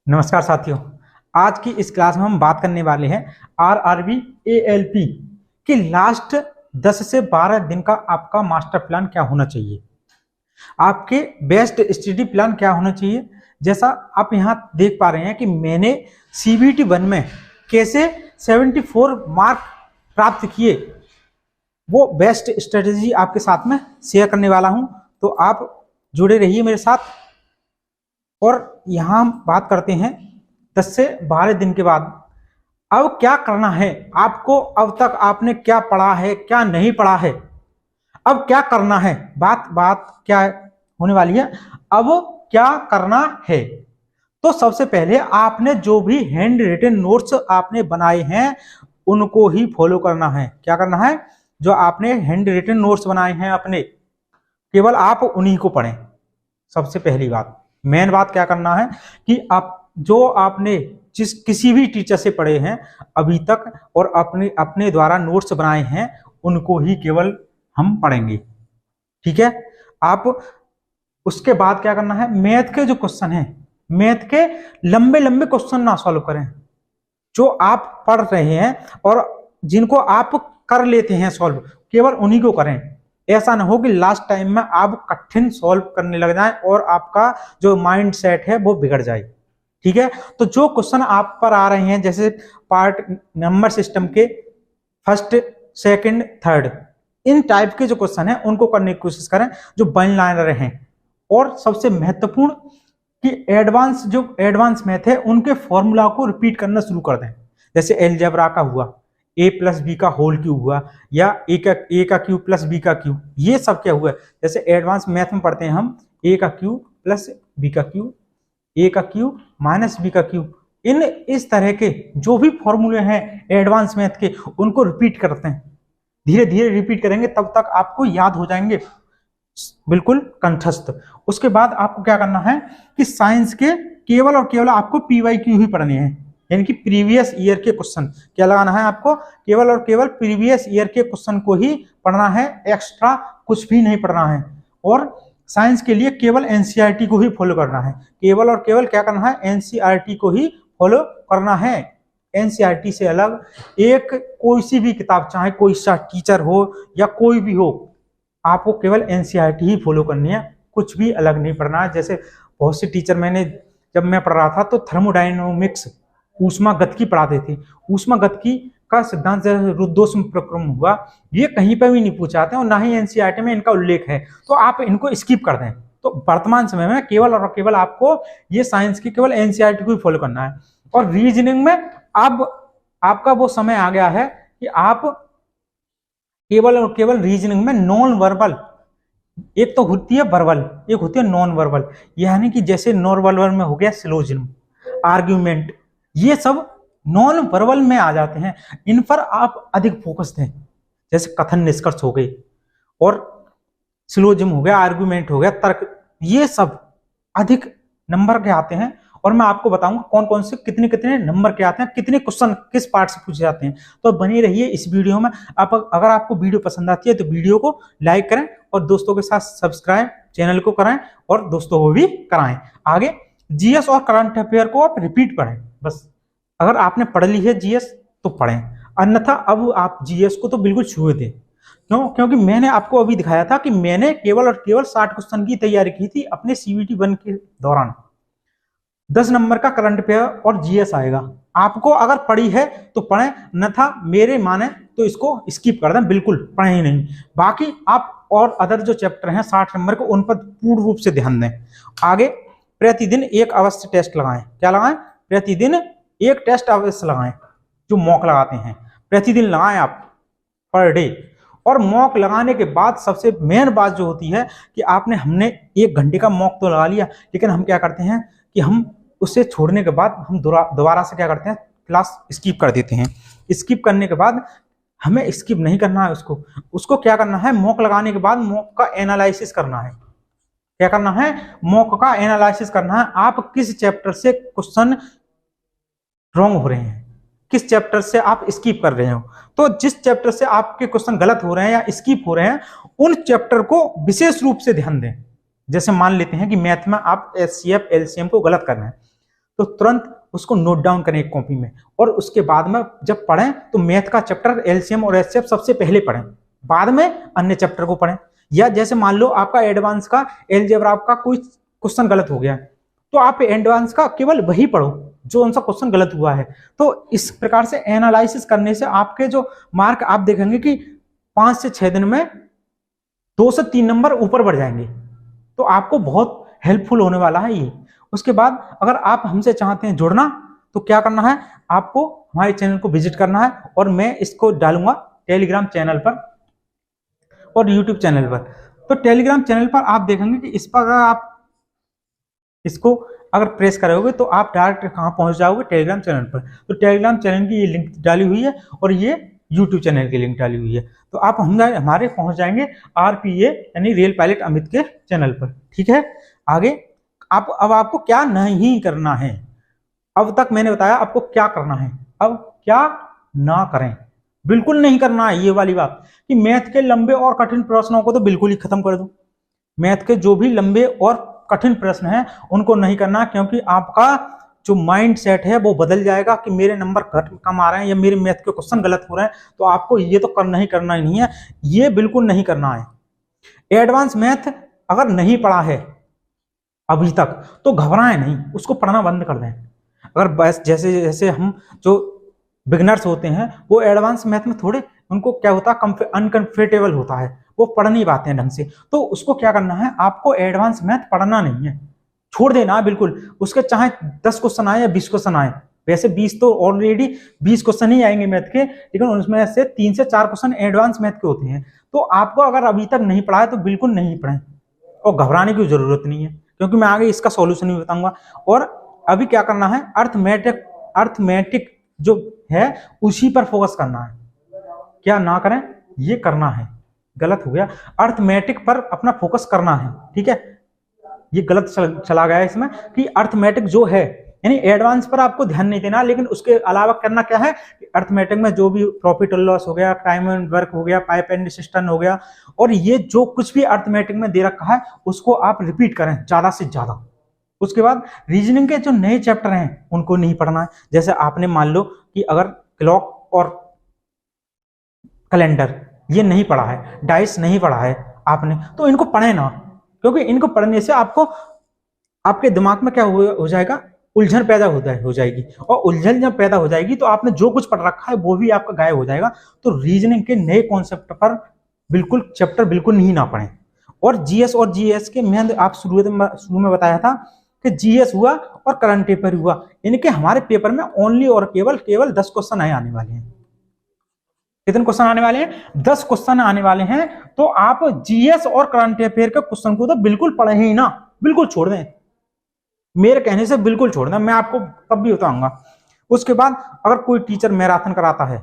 नमस्कार साथियों। आज की इस क्लास में हम बात करने वाले हैं आरआरबी एएलपी की लास्ट 10 से 12 दिन का आपका मास्टर प्लान क्या होना चाहिए, आपके बेस्ट स्टडी प्लान क्या होना चाहिए। जैसा आप यहाँ देख पा रहे हैं कि मैंने सीबीटी 1 में कैसे 74 मार्क प्राप्त किए, वो बेस्ट स्ट्रेटेजी आपके साथ में शेयर करने वाला हूँ। तो आप जुड़े रहिए मेरे साथ। और यहाँ हम बात करते हैं 10 से 12 दिन के बाद अब क्या करना है आपको। अब तक आपने क्या पढ़ा है, क्या नहीं पढ़ा है, अब क्या करना है। बात क्या होने वाली है, अब क्या करना है। तो सबसे पहले आपने जो भी हैंड रिटन नोट्स आपने बनाए हैं उनको ही फॉलो करना है। क्या करना है, जो आपने हैंड रिटन नोट्स बनाए हैं अपने, केवल आप उन्हीं को पढ़ें। सबसे पहली बात, मेन बात क्या करना है कि आप जो आपने किसी भी टीचर से पढ़े हैं अभी तक और अपने द्वारा नोट्स बनाए हैं उनको ही केवल हम पढ़ेंगे, ठीक है। आप उसके बाद क्या करना है, मैथ के जो क्वेश्चन हैं, मैथ के लंबे लंबे क्वेश्चन ना सॉल्व करें। जो आप पढ़ रहे हैं और जिनको आप कर लेते हैं सॉल्व, केवल उन्हीं को करें। ऐसा ना हो कि लास्ट टाइम में आप कठिन सॉल्व करने लग जाएं और आपका जो माइंड सेट है वो बिगड़ जाए, ठीक है। तो जो क्वेश्चन आप पर आ रहे हैं, जैसे पार्ट नंबर सिस्टम के फर्स्ट, सेकंड, थर्ड, इन टाइप के जो क्वेश्चन हैं उनको करने की कोशिश करें जो वन लाइनर हैं। और सबसे महत्वपूर्ण कि एडवांस मैथ है उनके फॉर्मूला को रिपीट करना शुरू कर दें। जैसे एलजेब्रा का हुआ, ए प्लस बी का होल क्यूब हुआ, या ए का क्यूब प्लस बी का क्यूब, ये सब क्या हुआ। जैसे एडवांस मैथ में पढ़ते हैं हम ए का क्यूब प्लस बी का क्यूब, ए का क्यूब माइनस बी का क्यूब। इस तरह के जो भी फॉर्मूले हैं एडवांस मैथ के उनको रिपीट करते हैं। धीरे धीरे रिपीट करेंगे तब तक आपको याद हो जाएंगे बिल्कुल कंठस्थ। उसके बाद आपको क्या करना है कि साइंस के केवल और केवल आपको पीवाईक्यू ही पढ़ने हैं, यानी कि प्रीवियस ईयर के क्वेश्चन। क्या लगाना है आपको, केवल और केवल प्रीवियस ईयर के क्वेश्चन को ही पढ़ना है, एक्स्ट्रा कुछ भी नहीं पढ़ना है। और साइंस के लिए केवल एनसीईआरटी को ही फॉलो करना है, केवल और केवल क्या करना है, एनसीईआरटी को ही फॉलो करना है। एनसीईआरटी से अलग एक कोई सी भी किताब, चाहे कोई सा टीचर हो या कोई भी हो, आपको केवल एनसीईआरटी ही फॉलो करनी है, कुछ भी अलग नहीं पढ़ना है। जैसे बहुत से टीचर जब मैं पढ़ रहा था तो थर्मोडायनेमिक्स ऊष्मागतिकी पढ़ाते थे। ऊष्मागतिकी का सिद्धांत रुद्धोष्म प्रक्रम हुआ, ये कहीं पर भी नहीं पूछाते और ना ही एनसीईआरटी में इनका उल्लेख है, तो आप इनको स्किप कर दें। तो वर्तमान समय में केवल और केवल आपको ये साइंस की केवल एनसीईआरटी को ही फॉलो करना है। और रीजनिंग में अब आपका वो समय आ गया है कि आप केवल और केवल रीजनिंग में नॉन वर्बल, एक तो होती है वर्बल, एक होती है नॉन वर्बल, यानी कि जैसे नॉन वर्बल में हो गया सिलोजिज्म, आर्ग्यूमेंट, ये सब नॉन वर्बल में आ जाते हैं। इन पर आप अधिक फोकस दें। जैसे कथन निष्कर्ष हो गए और सिलोजिज्म हो गया, आर्ग्यूमेंट हो गया, तर्क, ये सब अधिक नंबर के आते हैं। और मैं आपको बताऊंगा कौन कौन से कितने कितने नंबर के आते हैं, कितने क्वेश्चन किस पार्ट से पूछे जाते हैं। तो बने रहिए इस वीडियो में। अगर आपको वीडियो पसंद आती है तो वीडियो को लाइक करें और दोस्तों के साथ सब्सक्राइब चैनल को कराएं और दोस्तों को भी कराएं। आगे जीएस और करंट अफेयर को आप रिपीट पढ़ें बस। अगर आपने पढ़ ली है जीएस तो पढ़ें, अन्यथा अब आप जीएस को तो बिल्कुल छुए थे। क्यों? क्योंकि मैंने आपको अभी दिखाया था कि मैंने केवल और केवल 60 क्वेश्चन की तैयारी की थी अपने सीबीटी 1 के दौरान। 10 नंबर का करंट अफेयर और जीएस आएगा। आपको अगर पढ़ी है तो पढ़ें, अन्यथा मेरे माने तो इसको स्किप कर दें, बिल्कुल पढ़ें ही नहीं। बाकी आप और अदर जो चैप्टर हैं 60 नंबर के, उन पर पूर्ण रूप से ध्यान दें। आगे प्रतिदिन एक अवश्य टेस्ट लगाएं। क्या लगाएं? प्रतिदिन एक टेस्ट अवश्य लगाएं, जो मॉक लगाते हैं प्रतिदिन लगाएं आप, पर डे। और मॉक लगाने के बाद सबसे मेन बात जो होती है कि हमने 1 घंटे का मॉक तो लगा लिया, लेकिन हम क्या करते हैं कि हम उससे छोड़ने के बाद हम दोबारा से क्या करते हैं, क्लास स्किप कर देते हैं। स्किप करने के बाद हमें स्किप नहीं करना है, उसको क्या करना है, मॉक लगाने के बाद मॉक का एनालिसिस करना है। क्या करना है, मॉक का एनालिसिस करना है। आप किस चैप्टर से क्वेश्चन रॉन्ग हो रहे हैं, किस चैप्टर से आप स्किप कर रहे हो। तो जिस चैप्टर से आपके क्वेश्चन गलत हो रहे हैं या स्किप हो रहे हैं, उन चैप्टर को विशेष रूप से ध्यान दें। जैसे मान लेते हैं कि मैथ में आप एचसीएफ एलसीएम को गलत कर रहे हैं, तो तुरंत उसको नोट डाउन करें एक कॉपी में, और उसके बाद में जब पढ़ें तो मैथ का चैप्टर एलसीएम और एचसीएफ सबसे पहले पढ़ें, बाद में अन्य चैप्टर को पढ़ें। या जैसे मान लो आपका एडवांस का एलजेब्रा का कोई क्वेश्चन गलत हो गया, तो आप एडवांस का केवल वही पढ़ो जो उनका क्वेश्चन गलत हुआ है। तो इस प्रकार से एनालिसिस करने से आपके जो मार्क आप देखेंगे कि 5 से 6 दिन में 2 से 3 नंबर ऊपर बढ़ जाएंगे। तो आपको बहुत हेल्पफुल होने वाला है ये। उसके बाद अगर आप हमसे चाहते हैं जुड़ना, तो क्या करना है, आपको हमारे चैनल को विजिट करना है, और मैं इसको डालूंगा टेलीग्राम चैनल पर और यूट्यूब चैनल पर। तो टेलीग्राम चैनल पर आप देखेंगे कि इस पर अगर आप इसको अगर प्रेस करोगे तो आप डायरेक्ट कहाँ पहुंच जाओगे, टेलीग्राम चैनल पर। तो टेलीग्राम चैनल की ये लिंक डाली हुई है और ये यूट्यूब चैनल की लिंक डाली हुई है। तो आप हमारे पहुंच जाएंगे आरपीए यानी रियल पायलट अमित के चैनल पर। ठीक है, आगे अब आपको क्या नहीं करना है। अब तक मैंने बताया आपको क्या करना है, अब क्या ना करें। बिल्कुल नहीं करना है ये वाली बात कि मैथ के लंबे और कठिन प्रश्नों को तो बिल्कुल ही खत्म कर दो। मैथ के जो भी लंबे और कठिन प्रश्न हैं उनको नहीं करना, क्योंकि आपका जो माइंड सेट है वो बदल जाएगा कि मेरे नंबर कम आ रहे हैं या मेरे मैथ के क्वेश्चन गलत हो रहे हैं। तो आपको ये तो करना ही नहीं है, ये बिल्कुल नहीं करना है। एडवांस मैथ अगर नहीं पढ़ा है अभी तक तो घबराएं नहीं, उसको पढ़ना बंद कर दें। अगर बस जैसे जैसे हम जो बिगनर्स होते हैं वो एडवांस मैथ में थोड़े उनको क्या होता है, अनकंफर्टेबल होता है, वो पढ़ नहीं पाते हैं ढंग से। तो उसको क्या करना है, आपको एडवांस मैथ पढ़ना नहीं है, छोड़ देना बिल्कुल। उसके चाहे 10 क्वेश्चन आए या 20 क्वेश्चन आए, वैसे 20 तो ऑलरेडी 20 क्वेश्चन ही आएंगे मैथ के, लेकिन उसमें से 3 से 4 क्वेश्चन एडवांस मैथ के होते हैं। तो आपको अगर अभी तक नहीं पढ़ा है तो बिल्कुल नहीं पढ़ें, और घबराने की जरूरत नहीं है, क्योंकि मैं आगे इसका सॉल्यूशन भी बताऊंगा। और अभी क्या करना है, अर्थमेटिक जो है उसी पर फोकस करना है। क्या ना करें, ये करना है, गलत हो गया, अर्थमेटिक पर अपना फोकस करना है। ठीक है, ये गलत चला गया इसमें कि अर्थमेटिक जो है यानी एडवांस पर आपको ध्यान नहीं देना, लेकिन उसके अलावा करना क्या है, अर्थमेटिक में जो भी प्रॉफिट और लॉस हो गया, टाइम एंड वर्क हो गया, पाइप एंड सिस्टम हो गया, और ये जो कुछ भी अर्थमेटिक में दे रखा है उसको आप रिपीट करें ज्यादा से ज्यादा। उसके बाद रीजनिंग के जो नए चैप्टर हैं उनको नहीं पढ़ना है। जैसे आपने मान लो कि अगर क्लॉक और कैलेंडर ये नहीं पढ़ा है, डाइस नहीं पढ़ा है आपने, तो इनको पढ़े ना, क्योंकि इनको पढ़ने से आपको आपके दिमाग में क्या हो जाएगा, उलझन पैदा हो जाएगी, और उलझन जब पैदा हो जाएगी तो आपने जो कुछ पढ़ रखा है वो भी आपका गायब हो जाएगा। तो रीजनिंग के नए कॉन्सेप्ट पर बिल्कुल चैप्टर बिल्कुल नहीं ना पढ़ें। और जीएस और जीएस के मैं आप शुरू में बताया था कि जीएस हुआ और करंट पेपर हुआ, इनके हमारे पेपर में ओनली और केवल 10 क्वेश्चन आने वाले हैं। कितने क्वेश्चन आने वाले हैं, 10 क्वेश्चन आने वाले हैं। तो आप जीएस और करंट अफेयर के क्वेश्चन को तो बिल्कुल पढ़े ही ना, बिल्कुल छोड़ दें, मेरे कहने से बिल्कुल छोड़ दें, मैं आपको तब भी बताऊंगा। उसके बाद अगर कोई टीचर मैराथन कराता है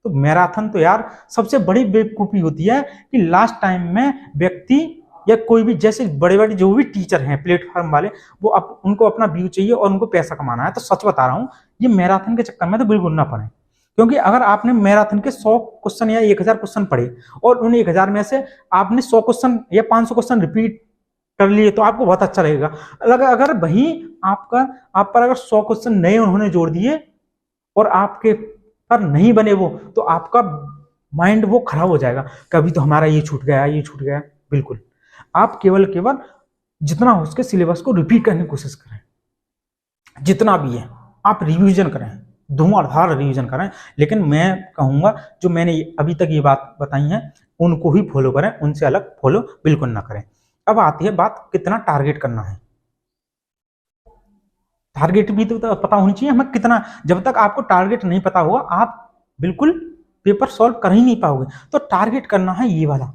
तो मैराथन तो यार सबसे बड़ी बेवकूफी होती है कि लास्ट टाइम में व्यक्ति या कोई भी जैसे बड़े बड़े जो भी टीचर हैं प्लेटफॉर्म वाले, वो उनको अपना व्यू चाहिए और उनको पैसा कमाना है। तो सच बता रहा हूं, ये मैराथन के चक्कर में तो बिल्कुल ना पड़े, क्योंकि अगर आपने मैराथन के 100 क्वेश्चन या 1000 क्वेश्चन पढ़े और उन 1000 में से आपने 100 क्वेश्चन या 500 क्वेश्चन रिपीट कर लिए तो आपको बहुत अच्छा लगेगा। अगर वही आप पर अगर 100 क्वेश्चन नए उन्होंने जोड़ दिए और आपके पर नहीं बने वो, तो आपका माइंड वो खराब हो जाएगा, कभी तो हमारा ये छूट गया। बिल्कुल आप केवल जितना हो उसके सिलेबस को रिपीट करने की कोशिश करें, जितना भी है आप रिवीजन करें, धुआंधार रिवीजन करें। लेकिन मैं कहूंगा जो मैंने अभी तक ये बात बताई है उनको ही फॉलो करें, उनसे अलग फॉलो बिल्कुल ना करें। अब आती है बात कितना टारगेट करना है। टारगेट भी तो पता होनी चाहिए हमें कितना। जब तक आपको टारगेट नहीं पता होगा आप बिल्कुल पेपर सॉल्व कर ही नहीं पाओगे। तो टारगेट करना है ये वाला,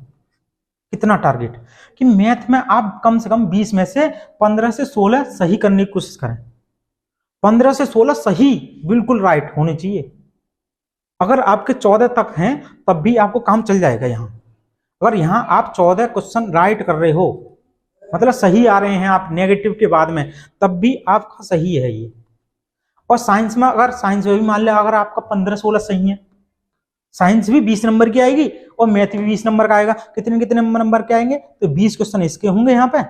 कितना टारगेट कि मैथ में आप कम से कम 20 में से 15 से 16 सही करने की कोशिश करें। 15 से 16 सही बिल्कुल राइट होने चाहिए। अगर आपके 14 तक हैं तब भी आपको काम चल जाएगा। यहां अगर यहां आप 14 क्वेश्चन राइट कर रहे हो, मतलब सही आ रहे हैं आप नेगेटिव के बाद में, तब भी आपका सही है ये। और साइंस में भी मान लिया अगर आपका 15-16 सही है, साइंस भी 20 नंबर की आएगी और मैथ भी 20 नंबर का आएगा। कितने नंबर के आएंगे, तो 20 क्वेश्चन इसके होंगे यहाँ पे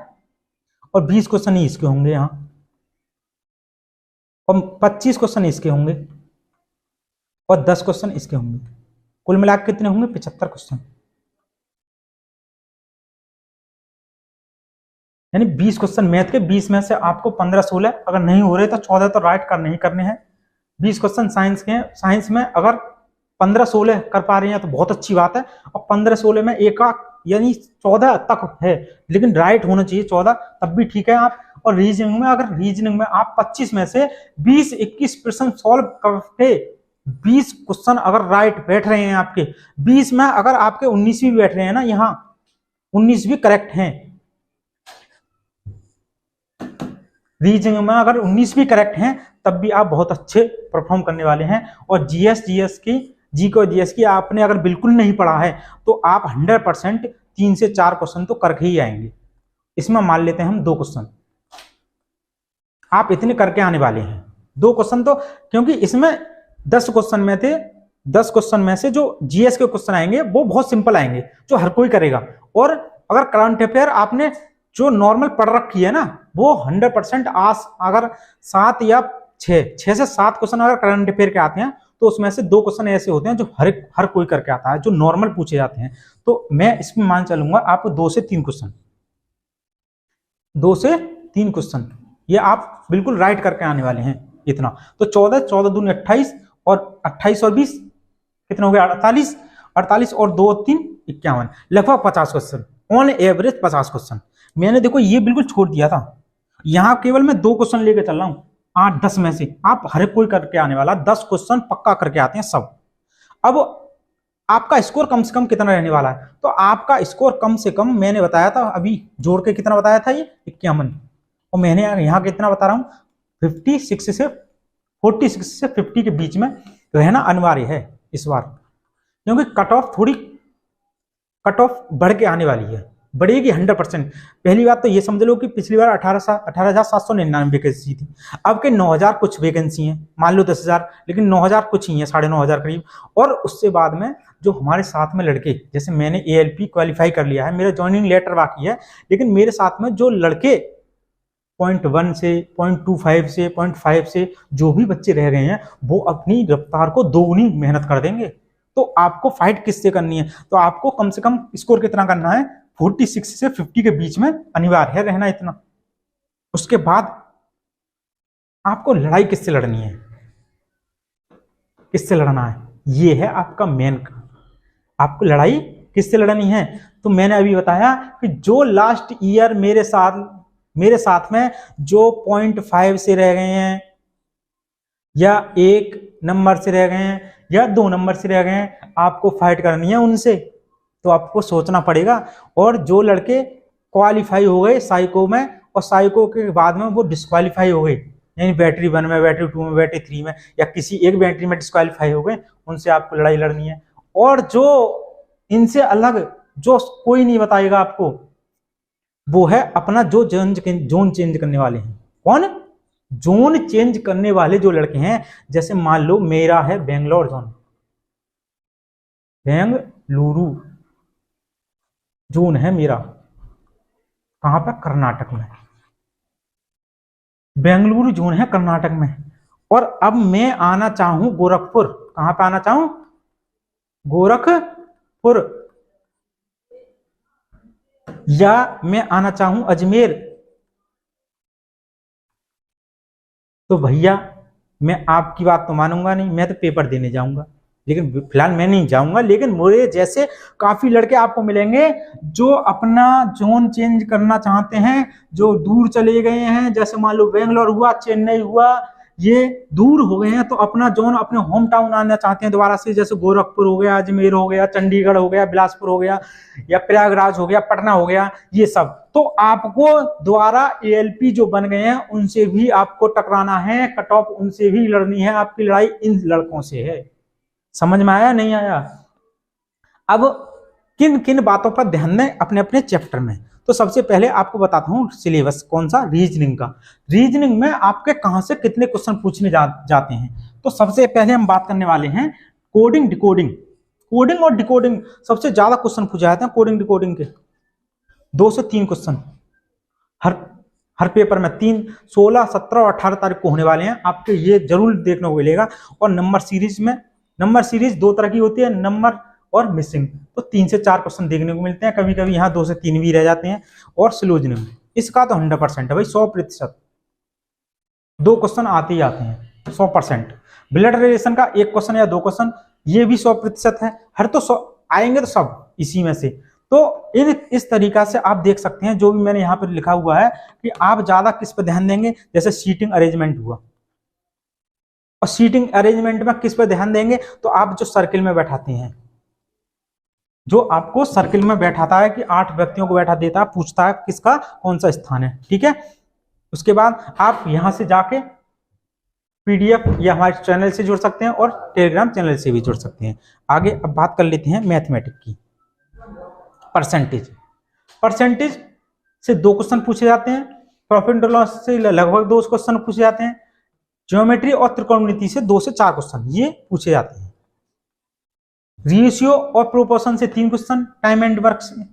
और 20 क्वेश्चन ही इसके होंगे यहाँ। और 25 क्वेश्चन इसके होंगे और 10 क्वेश्चन इसके होंगे। कुल मिलाकर कितने होंगे? 75 क्वेश्चन। यानी 20 क्वेश्चन मैथ के, 20 में से आपको 15-16 अगर नहीं हो रहे तो 14 तो राइट करने ही करने हैं। 20 क्वेश्चन साइंस के हैं। साइंस में अगर 15-16 कर पा रहे हैं तो बहुत अच्छी बात है, और 15-16 में एक यानी 14 तक है, लेकिन राइट होना चाहिए 14, तब भी ठीक है आप। और रीजनिंग में, अगर रीजनिंग में आप 25 में से 20-21% सॉल्व करके 20 क्वेश्चन अगर राइट बैठ रहे हैं आपके, 20 में अगर आपके 19 भी बैठ रहे हैं ना, यहाँ 19 भी करेक्ट हैं, रीजनिंग में अगर 19 भी करेक्ट हैं, तब भी आप बहुत अच्छे परफॉर्म करने वाले हैं। और जी को जीएस की आपने अगर बिल्कुल नहीं पढ़ा है तो आप 100% 3 से 4 क्वेश्चन तो करके ही आएंगे। इसमें मान लेते हैं हम 2 क्वेश्चन, आप इतने करके आने वाले हैं। 2 क्वेश्चन तो, क्योंकि इसमें 10 क्वेश्चन में थे, 10 क्वेश्चन में से जो जीएस के क्वेश्चन आएंगे वो बहुत सिंपल आएंगे, जो हर कोई करेगा। और अगर करंट अफेयर आपने जो नॉर्मल पढ़ रखी है ना, वो 100% अगर 7 या 6 से 7 क्वेश्चन अगर करंट अफेयर के आते हैं, तो उसमें से 2 क्वेश्चन ऐसे होते हैं जो हर कोई करके आता है, जो नॉर्मल पूछे जाते हैं। तो मैं इसमें मान चलूंगा आपको 2 से 3 क्वेश्चन, 2 से 3 क्वेश्चन ये आप बिल्कुल राइट करके आने वाले हैं। इतना तो 14 दूनी 28, और 28 और 20 कितना हो गया? 48 और 2 और 3 51, लगभग 50 क्वेश्चन, ऑन एवरेज 50 क्वेश्चन। मैंने देखो ये बिल्कुल छोड़ दिया था, यहां केवल मैं 2 क्वेश्चन लेके चल रहा हूं 8-10 में से। आप हर कोई करके आने वाला, 10 क्वेश्चन पक्का करके आते हैं सब। अब आपका स्कोर कम से कम कितना रहने वाला है? तो आपका स्कोर कम से कम मैंने बताया था, अभी जोड़ के कितना बताया था, ये 51, और मैंने यहाँ कितना बता रहा हूँ 46 से 50 के बीच में रहना अनिवार्य है इस बार, क्योंकि कट ऑफ बढ़ के आने वाली है, बढ़ेगी 100%। पहली बात तो ये समझ लो कि पिछली बार 18,799 वैकेंसी थी, अब के 9,000 कुछ वैकेंसी हैं, मान लो 10,000, लेकिन 9,000 कुछ ही है, 9,500 करीब। और उससे बाद में जो हमारे साथ में लड़के, जैसे मैंने ALP क्वालिफाई कर लिया है, मेरा ज्वाइनिंग लेटर बाकी है, लेकिन मेरे साथ में जो लड़के 0.1 से 0.25 से 0.5 से जो भी बच्चे रह गए हैं, वो अपनी रफ्तार को दोगुनी मेहनत कर देंगे। तो आपको फाइट किससे करनी है? तो आपको कम से कम स्कोर कितना करना है? 46 से 50 के बीच में अनिवार्य है रहना इतना। उसके बाद आपको लड़ाई किससे लड़नी है, किससे लड़ना है, ये है आपका मेन। आपको लड़ाई किससे लड़नी है? तो मैंने अभी बताया कि जो लास्ट ईयर मेरे साथ में जो 0.5 से रह गए हैं, या 1 नंबर से रह गए हैं, या 2 नंबर से रह गए हैं, आपको फाइट करनी है उनसे। तो आपको सोचना पड़ेगा। और जो लड़के क्वालिफाई हो गए साइको में, और साइको के बाद में वो डिस्क्वालीफाई हो गए, यानी बैटरी 1 में, बैटरी 2 में, बैटरी 3 में, या किसी एक बैटरी में डिस्क्वालीफाई हो गए, उनसे आपको लड़ाई लड़नी है। और जो इनसे अलग जो कोई नहीं बताएगा आपको, वो है अपना जो जोन चेंज करने वाले हैं। कौन? जोन चेंज करने वाले जो लड़के हैं। जैसे मान लो मेरा है बेंगलोर जोन, बेंगलुरु जोन है मेरा, कहां पर? कर्नाटक में। बेंगलुरु जोन है कर्नाटक में। और अब मैं आना चाहूं गोरखपुर, कहां पे आना चाहूं? गोरखपुर। या मैं आना चाहूं अजमेर, तो भैया मैं आपकी बात तो मानूंगा नहीं, मैं तो पेपर देने जाऊंगा। लेकिन फिलहाल मैं नहीं जाऊंगा, लेकिन मेरे जैसे काफी लड़के आपको मिलेंगे जो अपना जोन चेंज करना चाहते हैं, जो दूर चले गए हैं। जैसे मान लो बेंगलोर हुआ, चेन्नई हुआ, ये दूर हो गए हैं, तो अपना जोन, अपने होम टाउन आना चाहते हैं दोबारा से। जैसे गोरखपुर हो गया, अजमेर हो गया, चंडीगढ़ हो गया, बिलासपुर हो गया, या प्रयागराज हो गया, पटना हो गया, ये सब। तो आपको दोबारा ALP जो बन गए हैं उनसे भी आपको टकराना है, कट ऑफ उनसे भी लड़नी है। आपकी लड़ाई इन लड़कों से है। समझ में आया नहीं आया? अब किन किन बातों पर ध्यान दें अपने अपने चैप्टर में। तो सबसे पहले आपको बताता हूं सिलेबस कौन सा, रीजनिंग का। रीजनिंग में आपके कहां से कितने क्वेश्चन पूछने जाते हैं। तो सबसे पहले हम बात करने वाले हैं कोडिंग डिकोडिंग। कोडिंग और डिकोडिंग सबसे ज्यादा क्वेश्चन पूछे जाते हैं। कोडिंग डिकोडिंग के 2 से 3 क्वेश्चन हर पेपर में 3, 16, 17 और 18 तारीख को होने वाले हैं, आपको ये जरूर देखने को मिलेगा। और नंबर सीरीज 2 तरह की होती है, नंबर और मिसिंग। तो 3 से 4 क्वेश्चन देखने को मिलते हैं, कभी कभी यहाँ 2 से 3 भी रह जाते हैं। और सिलोजिज्म इसका तो 100% है भाई, 100%, 2 क्वेश्चन आते ही आते हैं 100%। ब्लड रिलेशन का 1 क्वेश्चन या 2 क्वेश्चन, ये भी 100% है। हर तो 100 आएंगे तो सब इसी में से। तो इस तरीका से आप देख सकते हैं, जो भी मैंने यहाँ पर लिखा हुआ है कि आप ज्यादा किस पर ध्यान देंगे। जैसे सीटिंग अरेंजमेंट हुआ, और सीटिंग अरेंजमेंट में किस पर ध्यान देंगे, तो आप जो सर्किल में बैठाते हैं, जो आपको सर्किल में बैठाता है कि 8 व्यक्तियों को बैठा देता है, पूछता है किसका कौन सा स्थान है, ठीक है। उसके बाद आप यहां से जाके पीडीएफ या हमारे चैनल से जुड़ सकते हैं और टेलीग्राम चैनल से भी जुड़ सकते हैं। आगे अब बात कर लेते हैं मैथमेटिक्स की। परसेंटेज से 2 क्वेश्चन पूछे जाते हैं, प्रॉफिट एंड लॉस से लगभग 2 क्वेश्चन पूछे जाते हैं, ज्योमेट्री और त्रिकोणमिति से 2 से 4 क्वेश्चन ये पूछे जाते हैं, रेशियो और प्रोपोर्शन से 3 क्वेश्चन, टाइम एंड वर्क से।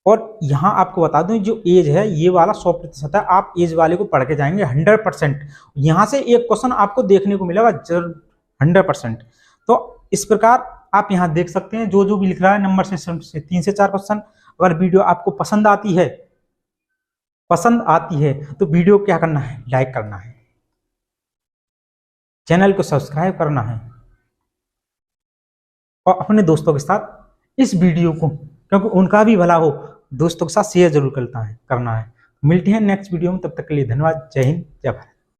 और यहां आपको बता दूं, जो एज है ये वाला 100% है, आप एज वाले को पढ़ के जाएंगे 100%। यहां से 1 क्वेश्चन आपको देखने को मिलेगा 100%। तो इस प्रकार आप यहां देख सकते हैं, जो जो भी लिख रहा है नंबर सिस्टम से 3 से 4 क्वेश्चन। अगर वीडियो आपको पसंद आती है तो वीडियो क्या करना है, लाइक करना है, चैनल को सब्सक्राइब करना है, और अपने दोस्तों के साथ इस वीडियो को, क्योंकि उनका भी भला हो, दोस्तों के साथ शेयर जरूर करना है। मिलते हैं नेक्स्ट वीडियो में, तब तक के लिए धन्यवाद। जय हिंद, जय भारत।